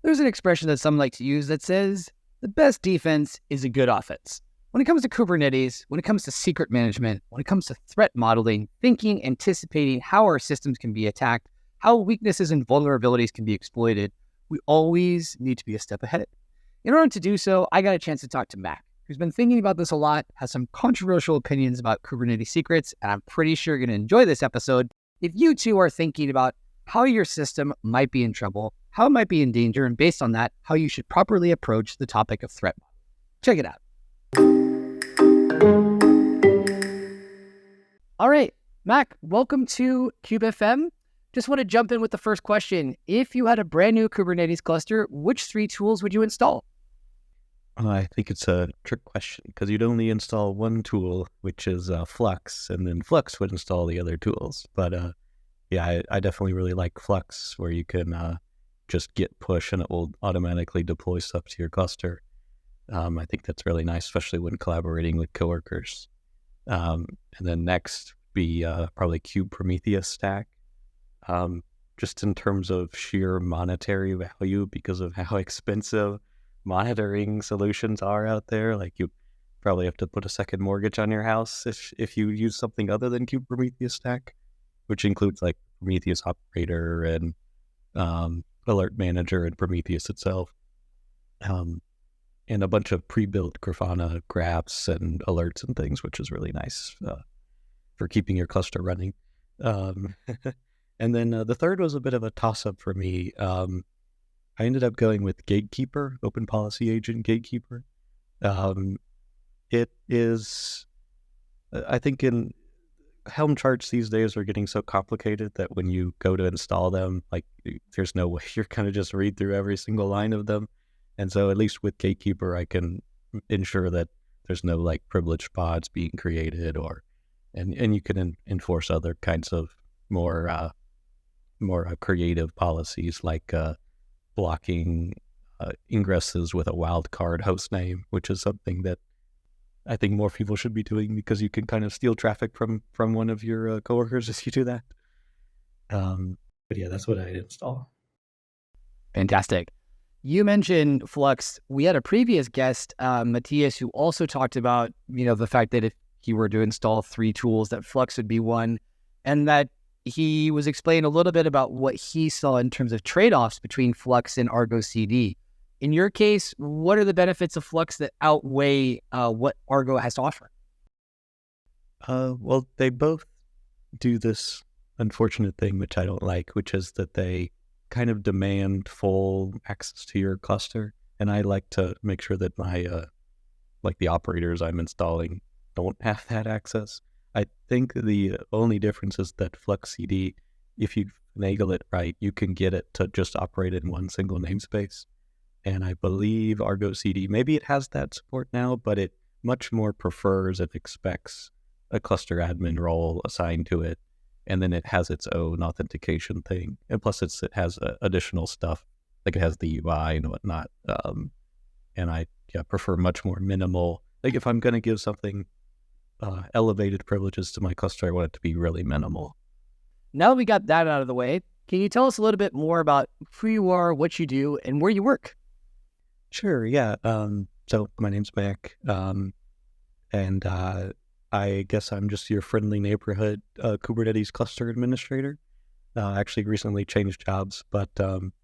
There's an expression that some like to use that says, the best defense is a good offense. When it comes to Kubernetes, when it comes to secret management, when it comes to threat modeling, thinking, anticipating how our systems can be attacked, how weaknesses and vulnerabilities can be exploited, we always need to be a step ahead. In order to do so, I got a chance to talk to Mac, who's been thinking about this a lot, has some controversial opinions about Kubernetes secrets, and I'm pretty sure you're going to enjoy this episode if you too are thinking about how your system might be in trouble, how it might be in danger, and based on that, how you should properly approach the topic of threat modeling. Check it out. All right, Mac, welcome to KubeFM. Just want to jump in with the first question. If you had a brand new Kubernetes cluster, which 3 tools would you install? I think it's a trick question because you'd only install one tool, which is Flux, and then Flux would install the other tools. But yeah, I definitely really like Flux, where you can just git push and it will automatically deploy stuff to your cluster. I think that's really nice, especially when collaborating with coworkers. And then next be probably Prometheus stack, just in terms of sheer monetary value because of how expensive monitoring solutions are out there. Like you probably have to put a second mortgage on your house if you use something other than Prometheus stack, which includes like Prometheus operator and alert manager and Prometheus itself, and a bunch of pre-built Grafana graphs and alerts and things, which is really nice for keeping your cluster running. And then the third was a bit of a toss-up for me. I ended up going with Gatekeeper, Open Policy Agent Gatekeeper. It is, I think in Helm charts these days are getting so complicated that when you go to install them, like there's no way you're going to just read through every single line of them. And so at least with Gatekeeper, I can ensure that there's no like privileged pods being created and you can enforce other kinds of more creative policies like blocking ingresses with a wildcard host name, which is something that I think more people should be doing because you can kind of steal traffic from one of your coworkers if you do that. But yeah, that's what I'd install. Fantastic. You mentioned Flux. We had a previous guest, Matthias, who also talked about, the fact that if he were to install 3 tools, that Flux would be one, and that he was explaining a little bit about what he saw in terms of trade-offs between Flux and ArgoCD. In your case, what are the benefits of Flux that outweigh what Argo has to offer? Well, they both do this unfortunate thing, which I don't like, which is that they kind of demand full access to your cluster. And I like to make sure that my, the operators I'm installing don't have that access. I think the only difference is that FluxCD, if you finagle it right, you can get it to just operate in one single namespace. And I believe ArgoCD, maybe it has that support now, but it much more prefers and expects a cluster admin role assigned to it. And then it has its own authentication thing. And plus it has additional stuff, like it has the UI and whatnot. And I prefer much more minimal. Like if I'm going to give something elevated privileges to my cluster, I want it to be really minimal. Now that we got that out of the way, can you tell us a little bit more about who you are, what you do, and where you work? Sure, yeah. So my name's Mac, and I guess I'm just your friendly neighborhood Kubernetes cluster administrator. I actually recently changed jobs, but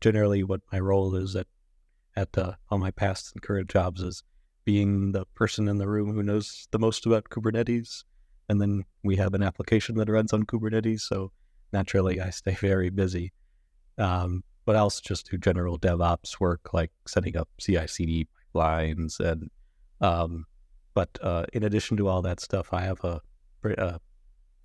generally what my role is at all my past and current jobs is being the person in the room who knows the most about Kubernetes. And then we have an application that runs on Kubernetes, so naturally I stay very busy. But I also just do general DevOps work, like setting up CI/CD pipelines. And but in addition to all that stuff, I have a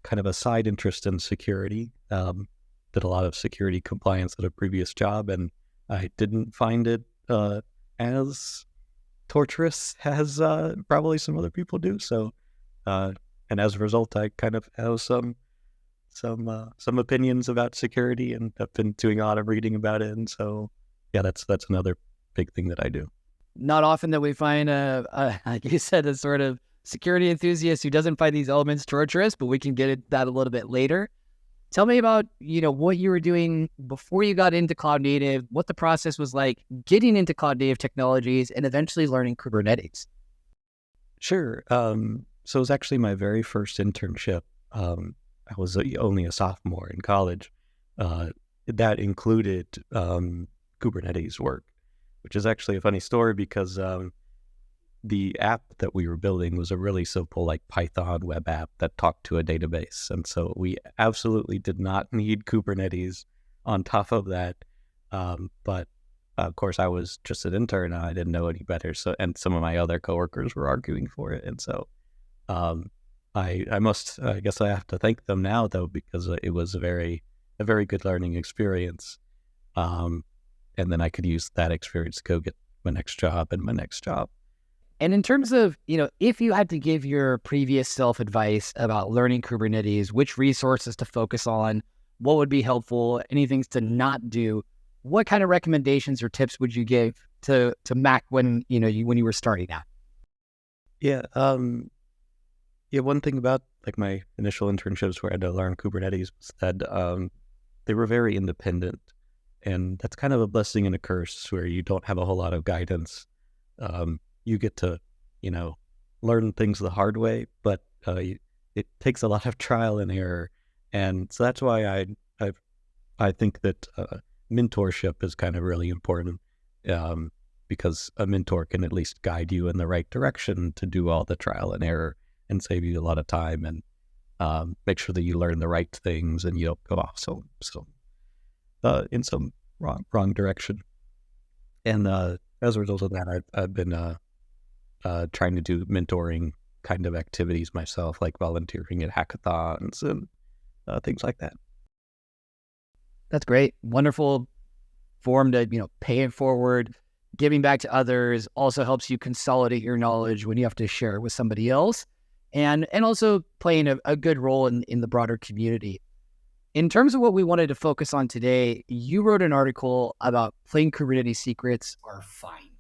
kind of a side interest in security. Did a lot of security compliance at a previous job, and I didn't find it as torturous as probably some other people do. So, and as a result, I kind of have some opinions about security, and I've been doing a lot of reading about it. And so, yeah, that's another big thing that I do. Not often that we find like you said, a sort of security enthusiast who doesn't find these elements torturous, but we can get at that a little bit later. Tell me about, what you were doing before you got into cloud native, what the process was like getting into cloud native technologies and eventually learning Kubernetes. Sure. So it was actually my very first internship. I was only a sophomore in college. That included Kubernetes work, which is actually a funny story because the app that we were building was a really simple like Python web app that talked to a database. And so we absolutely did not need Kubernetes on top of that. But of course I was just an intern and I didn't know any better. So, and some of my other coworkers were arguing for it. And so I guess I have to thank them now though, because it was a very good learning experience. And then I could use that experience to go get my next job. And in terms of, if you had to give your previous self advice about learning Kubernetes, which resources to focus on, what would be helpful, any things to not do, what kind of recommendations or tips would you give to Mac when you were starting out? Yeah. One thing about like my initial internships where I had to learn Kubernetes was that they were very independent. And that's kind of a blessing and a curse where you don't have a whole lot of guidance. You get to, learn things the hard way, but it takes a lot of trial and error. And so that's why I think that mentorship is kind of really important because a mentor can at least guide you in the right direction to do all the trial and error and save you a lot of time and make sure that you learn the right things and you don't go off in some wrong direction. And as a result of that, I've been trying to do mentoring kind of activities myself, like volunteering at hackathons and things like that. That's great. Wonderful form to, pay it forward. Giving back to others also helps you consolidate your knowledge when you have to share it with somebody else, and also playing a good role in the broader community. In terms of what we wanted to focus on today, you wrote an article about plain Kubernetes secrets are fine.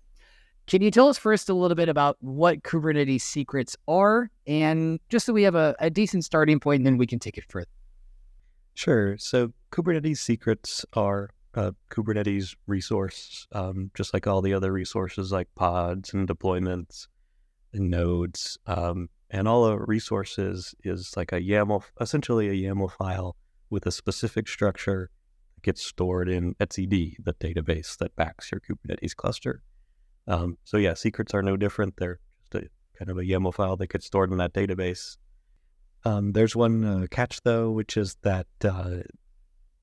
Can you tell us first a little bit about what Kubernetes secrets are, and just so we have a decent starting point, and then we can take it further? Sure. So Kubernetes secrets are a Kubernetes resource, just like all the other resources like pods and deployments and nodes. And all the resources is like essentially a YAML file with a specific structure that gets stored in etcd, the database that backs your Kubernetes cluster. So yeah, secrets are no different. They're just a kind of a YAML file that gets stored in that database. There's one catch though, which is that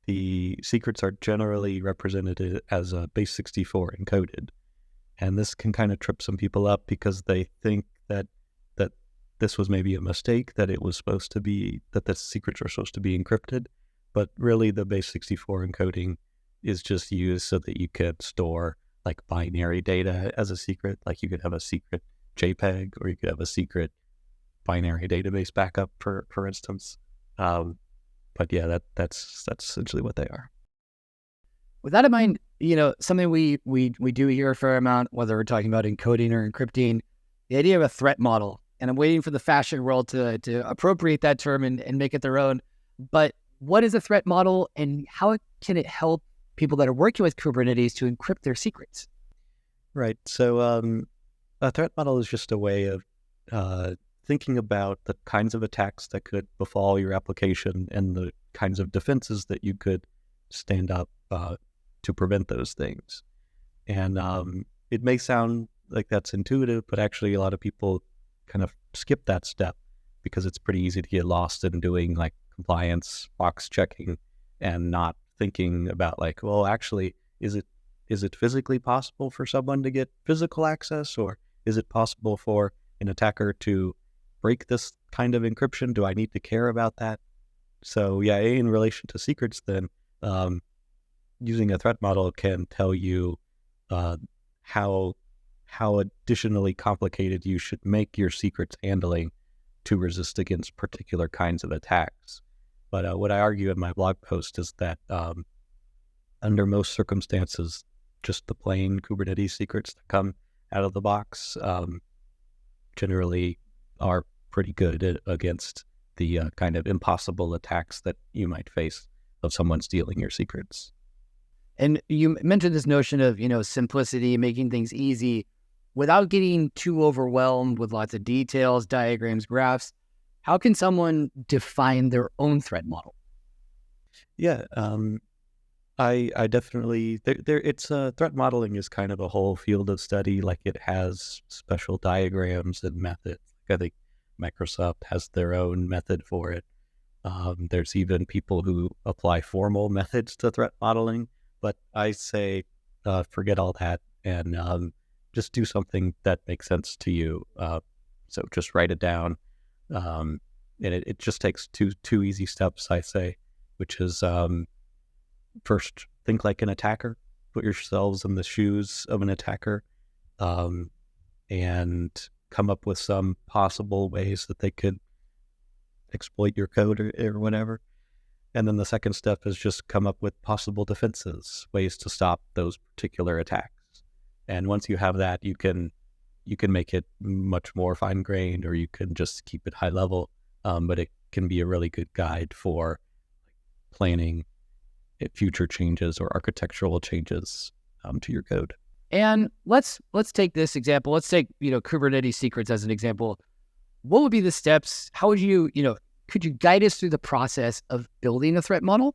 the secrets are generally represented as a base64 encoded. And this can kind of trip some people up because they think that this was maybe a mistake, that the secrets are supposed to be encrypted. But really the base64 encoding is just used so that you could store like binary data as a secret. Like you could have a secret JPEG or you could have a secret binary database backup, for instance. But yeah, that's essentially what they are. With that in mind, something we do hear a fair amount, whether we're talking about encoding or encrypting, the idea of a threat model. And I'm waiting for the fashion world to appropriate that term and make it their own. But what is a threat model, and how can it help people that are working with Kubernetes to encrypt their secrets? Right. So a threat model is just a way of thinking about the kinds of attacks that could befall your application and the kinds of defenses that you could stand up to prevent those things. And it may sound like that's intuitive, but actually a lot of people kind of skip that step because it's pretty easy to get lost in doing like compliance box checking and not thinking about like, well, actually, is it physically possible for someone to get physical access, or is it possible for an attacker to break this kind of encryption? Do I need to care about that? So yeah, in relation to secrets, then using a threat model can tell you how additionally complicated you should make your secrets handling to resist against particular kinds of attacks. But what I argue in my blog post is that under most circumstances, just the plain Kubernetes secrets that come out of the box generally are pretty good against the kind of impossible attacks that you might face of someone stealing your secrets. And you mentioned this notion of, simplicity, making things easy without getting too overwhelmed with lots of details, diagrams, graphs. How can someone define their own threat model? Yeah, I definitely it's threat modeling is kind of a whole field of study. Like it has special diagrams and methods. I think Microsoft has their own method for it. There's even people who apply formal methods to threat modeling, but I say forget all that and just do something that makes sense to you. So just write it down, and it just takes two easy steps, I say, which is first, think like an attacker. Put yourselves in the shoes of an attacker, and come up with some possible ways that they could exploit your code or whatever. And then the second step is just come up with possible defenses, ways to stop those particular attacks. And once you have that, you can make it much more fine-grained, or you can just keep it high level. But it can be a really good guide for planning future changes or architectural changes to your code. And let's take this example. Let's take, Kubernetes Secrets as an example. What would be the steps? How would you, could you guide us through the process of building a threat model?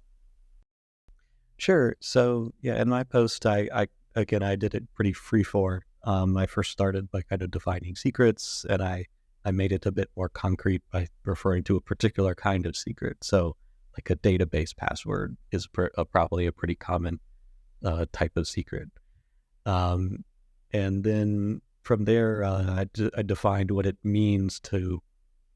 Sure. So yeah, in my post, I did it pretty free-form. I first started by kind of defining secrets, and I made it a bit more concrete by referring to a particular kind of secret. So like a database password is probably a pretty common type of secret. And then from there, I defined what it means to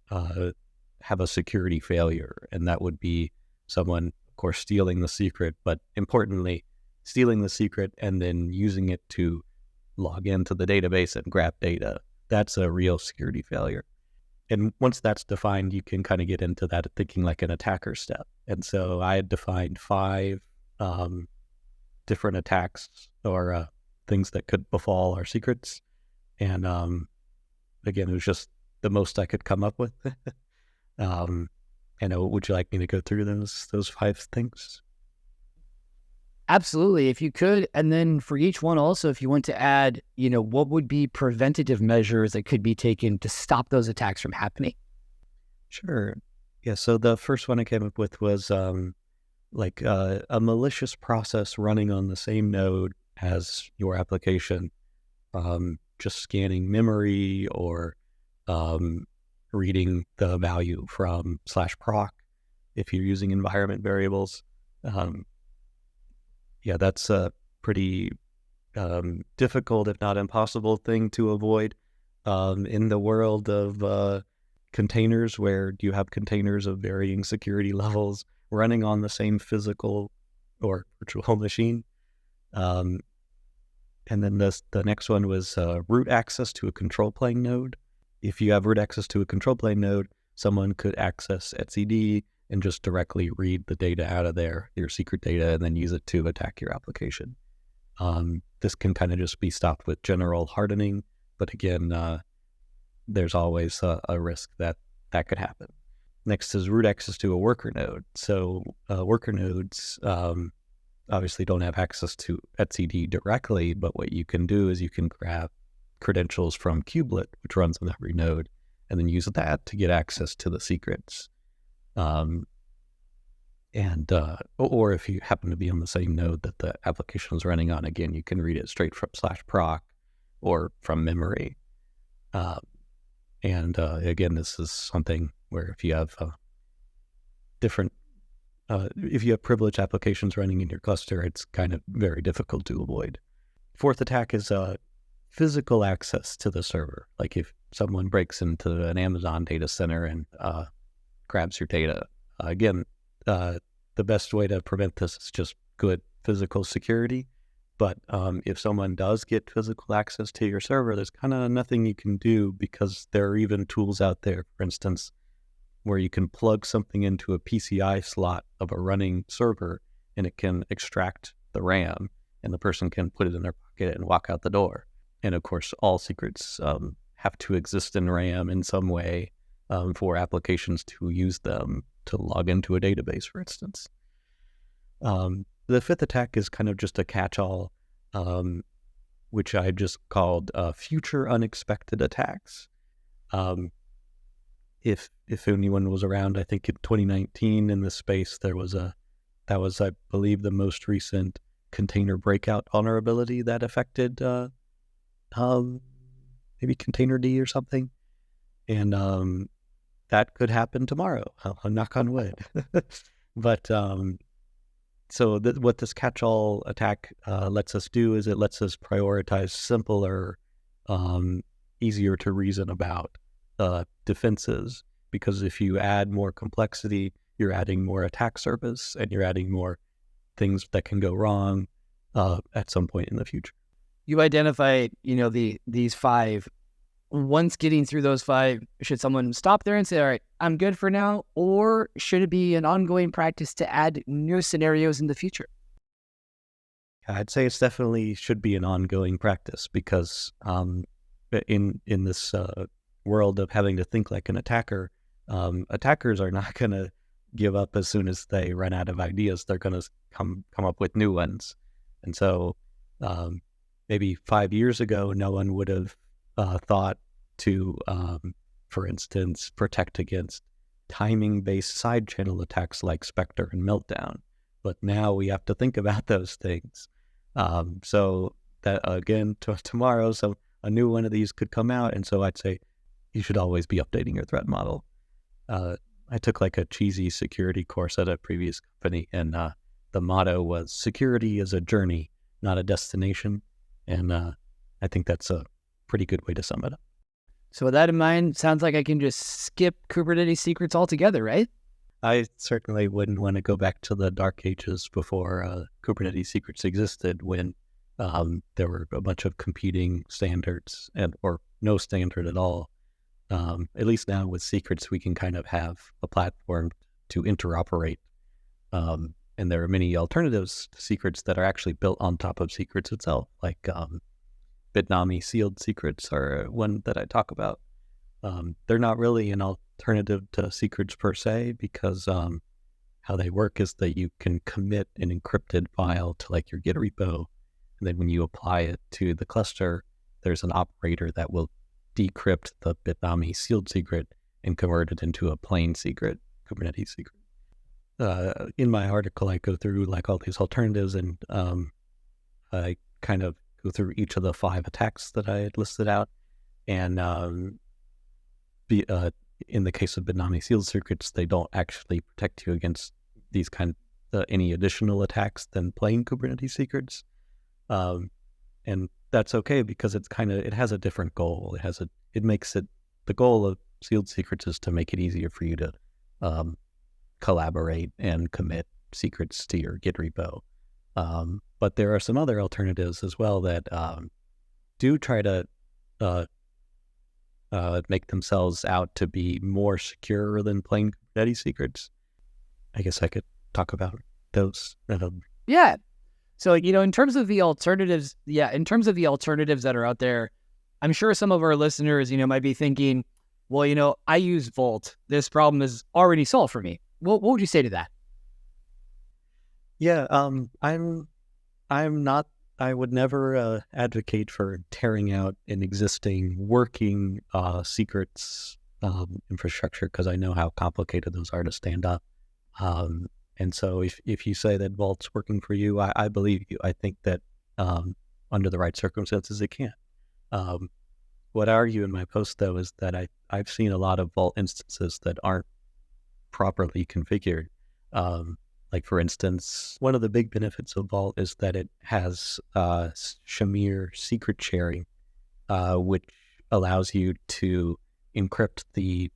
have a security failure. And that would be someone, of course, stealing the secret, but importantly, stealing the secret and then using it to log into the database and grab data. That's a real security failure. And once that's defined, you can kind of get into that thinking like an attacker step. And so I had defined 5 different attacks or things that could befall our secrets. And again, it was just the most I could come up with. Would you like me to go through those 5 things? Absolutely, if you could. And then for each one also, if you want to add, what would be preventative measures that could be taken to stop those attacks from happening? Sure. Yeah, so the first one I came up with was a malicious process running on the same node as your application, just scanning memory or reading the value from /proc if you're using environment variables. That's a pretty difficult, if not impossible, thing to avoid in the world of containers, where you have containers of varying security levels running on the same physical or virtual machine. And then the next one was root access to a control plane node. If you have root access to a control plane node, someone could access etcd and just directly read the data out of there, your secret data, and then use it to attack your application. This can kind of just be stopped with general hardening, but again, there's always a risk that could happen. Next is root access to a worker node. So worker nodes obviously don't have access to etcd directly, but what you can do is you can grab credentials from kubelet, which runs on every node, and then use that to get access to the secrets. Or if you happen to be on the same node that the application is running on, again, you can read it straight from /proc or from memory. Again, this is something where if you have if you have privileged applications running in your cluster, it's kind of very difficult to avoid. Fourth attack is physical access to the server. Like if someone breaks into an Amazon data center and grabs your data. Again, the best way to prevent this is just good physical security. But if someone does get physical access to your server, there's kind of nothing you can do, because there are even tools out there, for instance, where you can plug something into a PCI slot of a running server and it can extract the RAM and the person can put it in their pocket and walk out the door. And of course, all secrets have to exist in RAM in some way. for applications to use them to log into a database, for instance. The fifth attack is kind of just a catch-all, which I just called future unexpected attacks. If anyone was around, I think in 2019 in this space, that was, I believe, the most recent container breakout vulnerability that affected maybe container D or something. And that could happen tomorrow. I'll knock on wood. But so what this catch-all attack lets us do is it lets us prioritize simpler, easier to reason about defenses. Because if you add more complexity, you're adding more attack surface and you're adding more things that can go wrong at some point in the future. You identified, these 5. Once getting through those 5, should someone stop there and say, all right, I'm good for now? Or should it be an ongoing practice to add new scenarios in the future? I'd say it's definitely should be an ongoing practice because in this world of having to think like an attacker, attackers are not going to give up as soon as they run out of ideas. They're going to come up with new ones. And so maybe 5 years ago, no one would have thought to, for instance, protect against timing-based side channel attacks like Spectre and Meltdown. But now we have to think about those things. So that, again, tomorrow, a new one of these could come out. And so I'd say you should always be updating your threat model. I took like a cheesy security course at a previous company, and the motto was security is a journey, not a destination. And I think that's a pretty good way to sum it up. So with that in mind, sounds like I can just skip Kubernetes secrets altogether, right? I certainly wouldn't want to go back to the dark ages before Kubernetes secrets existed, when there were a bunch of competing standards or no standard at all. At least now with secrets, we can kind of have a platform to interoperate. And there are many alternatives to secrets that are actually built on top of secrets itself, like Bitnami sealed secrets are one that I talk about. They're not really an alternative to secrets per se, because how they work is that you can commit an encrypted file to like your Git repo. And then when you apply it to the cluster, there's an operator that will decrypt the Bitnami sealed secret and convert it into a plain secret, Kubernetes secret. In my article, I go through like all these alternatives, and I kind of go through each of the 5 attacks that I had listed out. And in the case of Bitnami sealed secrets, they don't actually protect you against these any additional attacks than plain Kubernetes secrets. And that's okay, because it has a different goal. The goal of sealed secrets is to make it easier for you to collaborate and commit secrets to your Git repo. But there are some other alternatives as well that do try to make themselves out to be more secure than plain Kubernetes secrets. I guess I could talk about those. Yeah. So, in terms of the alternatives, that are out there, I'm sure some of our listeners, might be thinking, well, I use Vault. This problem is already solved for me. What would you say to that? Yeah, I would never advocate for tearing out an existing working secrets infrastructure, because I know how complicated those are to stand up. And so if you say that Vault's working for you, I believe you. I think that under the right circumstances, it can. What I argue in my post, though, is that I've seen a lot of Vault instances that aren't properly configured. Like, for instance, one of the big benefits of Vault is that it has Shamir secret sharing, which allows you to encrypt the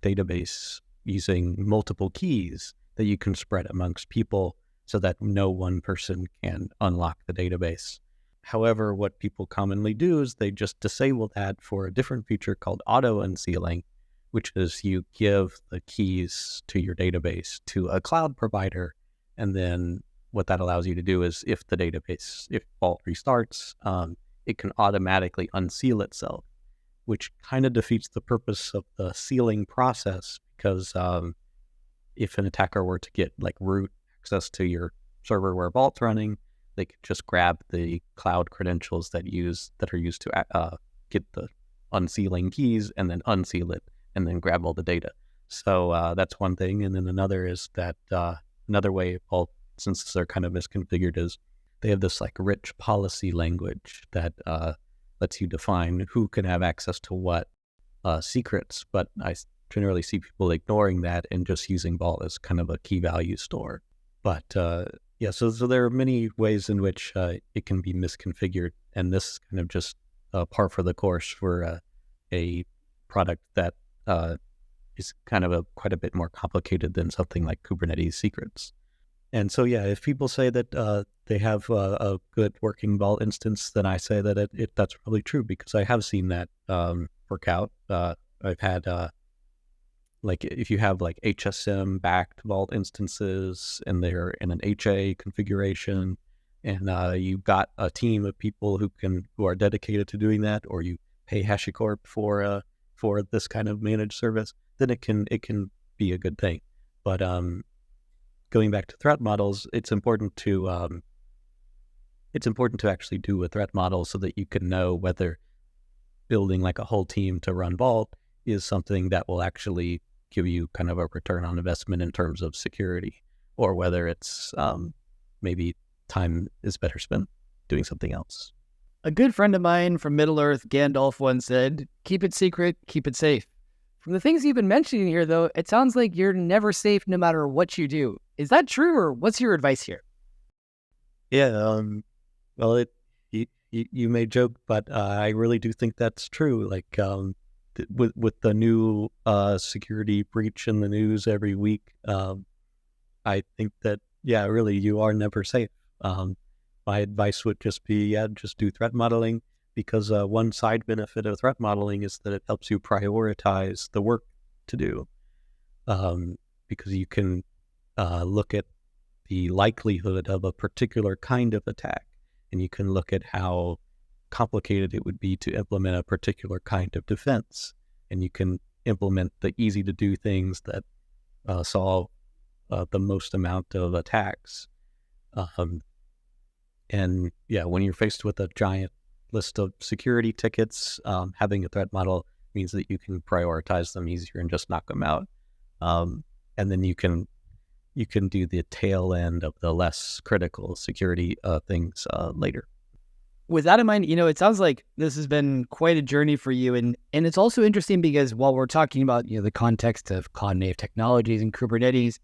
database using multiple keys that you can spread amongst people so that no one person can unlock the database. However, what people commonly do is they just disable that for a different feature called auto-unsealing, which is you give the keys to your database to a cloud provider. And then what that allows you to do is if Vault restarts, it can automatically unseal itself. which kind of defeats the purpose of the sealing process, because if an attacker were to get like root access to your server where Vault's running, they could just grab the cloud credentials that are used to get the unsealing keys and then unseal it and then grab all the data. So that's one thing. And then another is that another way Vault instances are kind of misconfigured is they have this like rich policy language that lets you define who can have access to what secrets. But I generally see people ignoring that and just using Vault as kind of a key value store. But yeah, so there are many ways in which it can be misconfigured, and this is kind of just par for the course for a product that is kind of quite a bit more complicated than something like Kubernetes Secrets. And so, yeah, if people say that they have a good working Vault instance, then I say that that's probably true, because I have seen that work out. I've had like if you have like HSM backed Vault instances and they're in an HA configuration, and you've got a team of people who are dedicated to doing that, or you pay Hashicorp for this kind of managed service, then it can be a good thing. But going back to threat models, it's important to actually do a threat model so that you can know whether building like a whole team to run Vault is something that will actually give you kind of a return on investment in terms of security, or whether it's maybe time is better spent doing something else. A good friend of mine from Middle-earth, Gandalf, once said, "Keep it secret, keep it safe." From the things you've been mentioning here, though, it sounds like you're never safe no matter what you do. Is that true, or what's your advice here? Yeah, well, you may joke, but I really do think that's true. Like with the new security breach in the news every week, I think that, yeah, really, you are never safe. My advice would just be, just do threat modeling, because one side benefit of threat modeling is that it helps you prioritize the work to do, because you can look at the likelihood of a particular kind of attack, and you can look at how complicated it would be to implement a particular kind of defense, and you can implement the easy to do things that solve the most amount of attacks. And yeah, when you're faced with a giant list of security tickets, having a threat model means that you can prioritize them easier and just knock them out. And then you can do the tail end of the less critical security things later. With that in mind, it sounds like this has been quite a journey for you. And it's also interesting because while we're talking about, the context of cloud-native technologies and Kubernetes,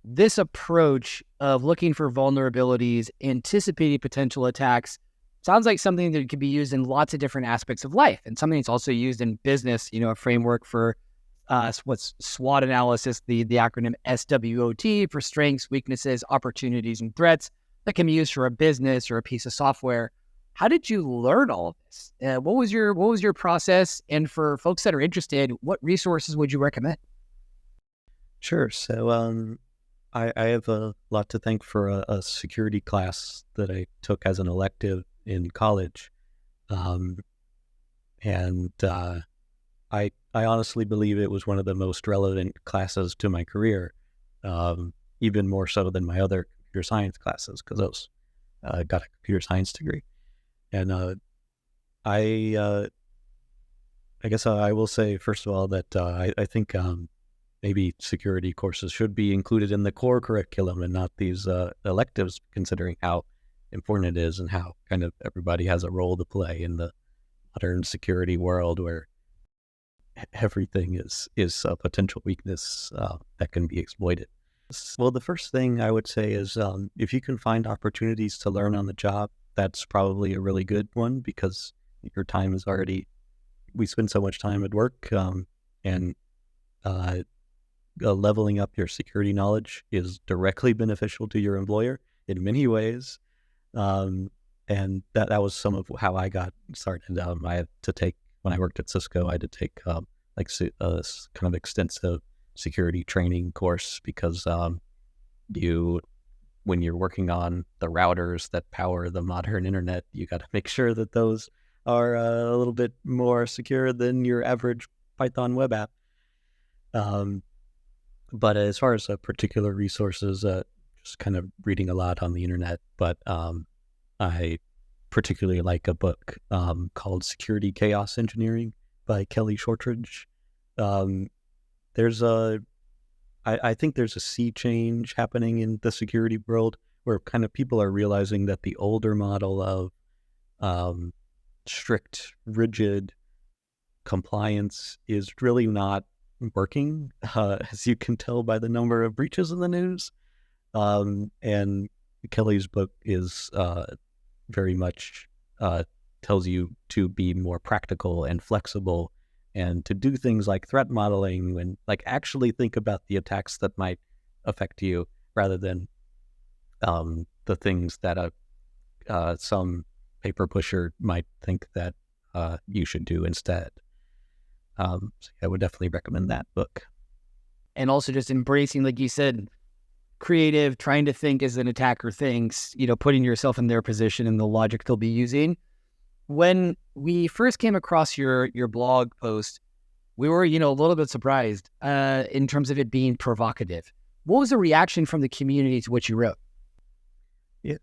this approach of looking for vulnerabilities, anticipating potential attacks, sounds like something that could be used in lots of different aspects of life, and something that's also used in business, a framework for what's SWOT analysis, the acronym SWOT for strengths, weaknesses, opportunities, and threats, that can be used for a business or a piece of software. How did you learn all of this? What was your process? And for folks that are interested, what resources would you recommend? Sure. So I have a lot to thank for a security class that I took as an elective in college. And I honestly believe it was one of the most relevant classes to my career, even more so than my other computer science classes, because I got a computer science degree. And I guess I will say, first of all, that I think maybe security courses should be included in the core curriculum and not these electives, considering how important it is and how kind of everybody has a role to play in the modern security world, where everything is a potential weakness that can be exploited. Well, the first thing I would say is if you can find opportunities to learn on the job, that's probably a really good one, because your time is we spend so much time at work, and leveling up your security knowledge is directly beneficial to your employer in many ways. And that was some of how I got started. I had to take, when I worked at Cisco, I had to take a kind of extensive security training course, because when you're working on the routers that power the modern internet, you got to make sure that those are a little bit more secure than your average Python web app. But as far as particular resources, just kind of reading a lot on the internet, but I particularly like a book called Security Chaos Engineering by Kelly Shortridge. I think there's a sea change happening in the security world where kind of people are realizing that the older model of strict, rigid compliance is really not working, as you can tell by the number of breaches in the news. And Kelly's book is very much tells you to be more practical and flexible and to do things like threat modeling and like actually think about the attacks that might affect you rather than the things that some paper pusher might think that you should do instead. So I would definitely recommend that book. And also just embracing, like you said, creative, trying to think as an attacker thinks, putting yourself in their position and the logic they'll be using. When we first came across your blog post, we were, a little bit surprised in terms of it being provocative. What was the reaction from the community to what you wrote? Yeah,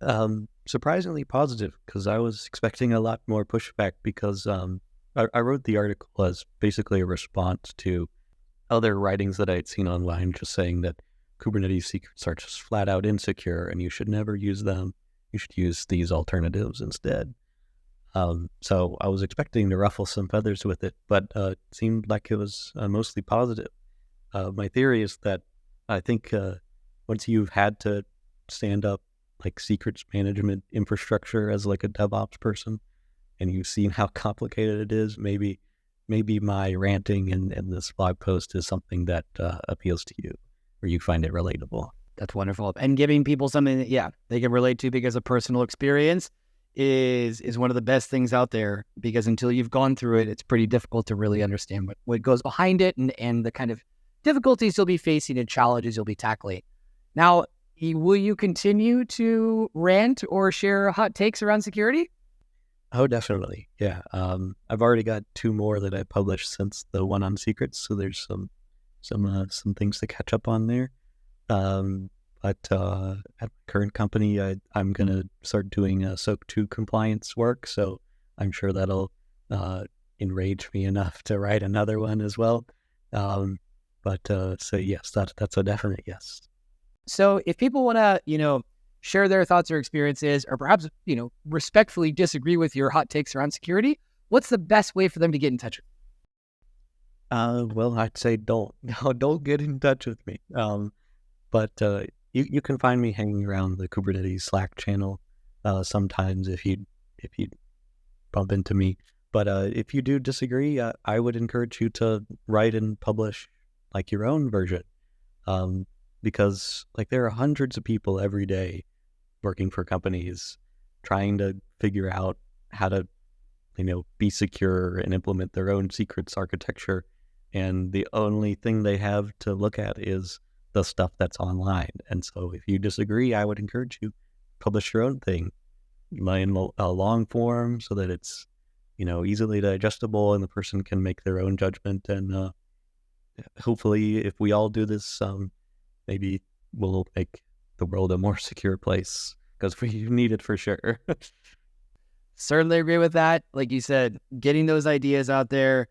surprisingly positive, because I was expecting a lot more pushback because I wrote the article as basically a response to other writings that I'd seen online just saying that Kubernetes secrets are just flat out insecure and you should never use them. You should use these alternatives instead. So I was expecting to ruffle some feathers with it, but it seemed like it was mostly positive. My theory is that I think once you've had to stand up like secrets management infrastructure as like a DevOps person, and you've seen how complicated it is, maybe my ranting in this blog post is something that appeals to you, or you find it relatable. That's wonderful. And giving people something that, they can relate to because of personal experience is one of the best things out there, because until you've gone through it, it's pretty difficult to really understand what goes behind it and the kind of difficulties you'll be facing and challenges you'll be tackling. Now, will you continue to rant or share hot takes around security? Oh, definitely. Yeah. I've already got 2 more that I published since the one on secrets. So there's some things to catch up on there. But at my current company, I'm going to start doing SOAP 2 compliance work. So I'm sure that'll enrage me enough to write another one as well. So yes, that's a definite yes. So if people want to, share their thoughts or experiences, or perhaps, respectfully disagree with your hot takes around security, what's the best way for them to get in touch with you? Well, I'd say don't get in touch with me. But you can find me hanging around the Kubernetes Slack channel sometimes if you bump into me. But if you do disagree, I would encourage you to write and publish like your own version, because like there are hundreds of people every day working for companies trying to figure out how to be secure and implement their own secrets architecture, and the only thing they have to look at is the stuff that's online. And so if you disagree, I would encourage you publish your own thing in a long form so that it's easily digestible and the person can make their own judgment. And hopefully if we all do this, maybe we'll make the world a more secure place, because we need it for sure. Certainly agree with that. Like you said, getting those ideas out there,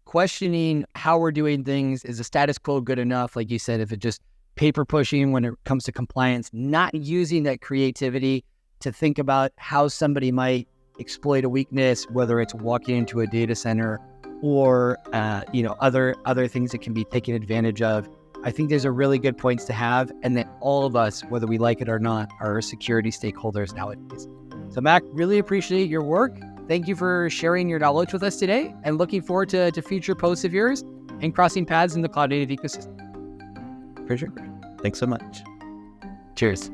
questioning how we're doing things. Is the status quo good enough? Like you said, if it's just paper pushing when it comes to compliance, not using that creativity to think about how somebody might exploit a weakness, whether it's walking into a data center or other things that can be taken advantage of. I think those are really good points to have, and that all of us, whether we like it or not, are security stakeholders nowadays. So Mac, really appreciate your work. Thank you for sharing your knowledge with us today, and looking forward to future posts of yours and crossing paths in the cloud native ecosystem. For sure. Thanks so much. Cheers.